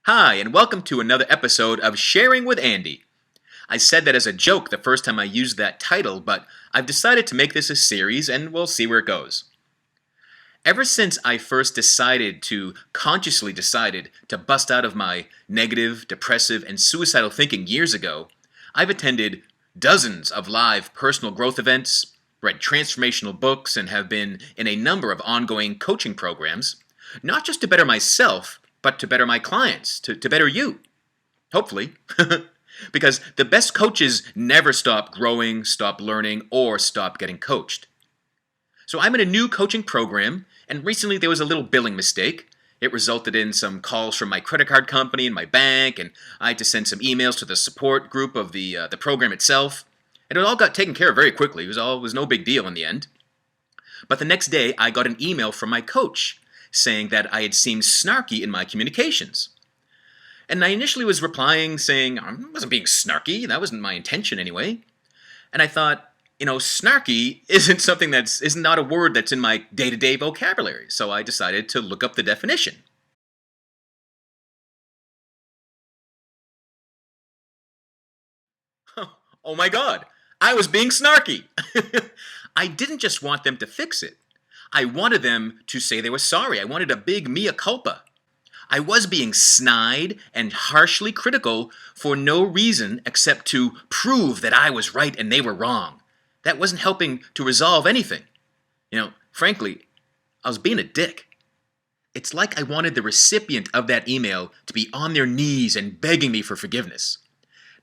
Hi, and welcome to another episode of Sharing with Andy. I said that as a joke the first time I used that title, but I've decided to make this a series and we'll see where it goes. Ever since I first consciously decided to bust out of my negative, depressive, and suicidal thinking years ago, I've attended dozens of live personal growth events, read transformational books, and have been in a number of ongoing coaching programs, not just to better myself, but to better my clients, to better you. Hopefully. Because the best coaches never stop growing, stop learning, or stop getting coached. So I'm in a new coaching program, and recently there was a little billing mistake. It resulted in some calls from my credit card company and my bank, and I had to send some emails to the support group of the program itself. And it all got taken care of very quickly. It was no big deal in the end. But the next day, I got an email from my coach saying that I had seemed snarky in my communications. And I initially was replying saying I wasn't being snarky. That wasn't my intention anyway. And I thought, snarky isn't not a word that's in my day-to-day vocabulary. So I decided to look up the definition. Oh my God, I was being snarky. I didn't just want them to fix it. I wanted them to say they were sorry. I wanted a big mea culpa. I was being snide and harshly critical for no reason except to prove that I was right and they were wrong. That wasn't helping to resolve anything. Frankly, I was being a dick. It's like I wanted the recipient of that email to be on their knees and begging me for forgiveness.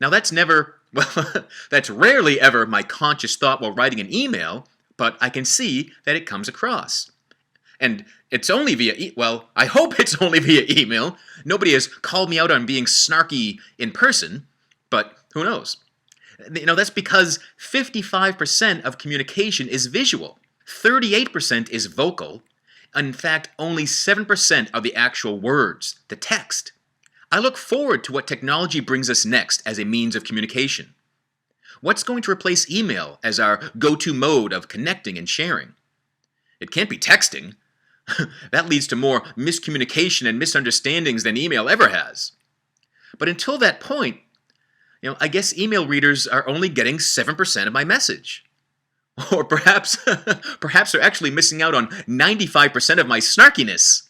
Now that's rarely ever my conscious thought while writing an email, but I can see that it comes across. And it's only I hope it's only via email. Nobody has called me out on being snarky in person, but who knows? That's because 55% of communication is visual, 38% is vocal, in fact, only 7% are the actual words, the text. I look forward to what technology brings us next as a means of communication. What's going to replace email as our go-to mode of connecting and sharing? It can't be texting. That leads to more miscommunication and misunderstandings than email ever has. But until that point, I guess email readers are only getting 7% of my message. Or perhaps they're actually missing out on 95% of my snarkiness.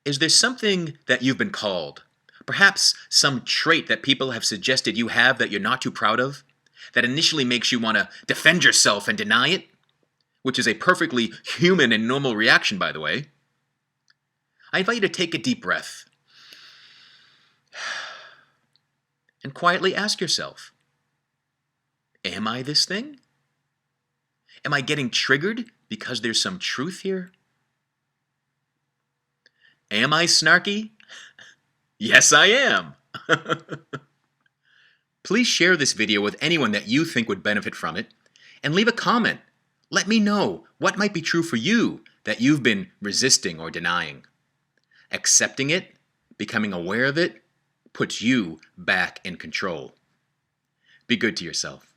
Is there something that you've been called? Perhaps some trait that people have suggested you have that you're not too proud of? That initially makes you want to defend yourself and deny it? Which is a perfectly human and normal reaction, by the way. I invite you to take a deep breath and quietly ask yourself, am I this thing? Am I getting triggered because there's some truth here? Am I snarky? Yes, I am. Please share this video with anyone that you think would benefit from it, and leave a comment. Let me know what might be true for you that you've been resisting or denying. Accepting it, becoming aware of it, puts you back in control. Be good to yourself.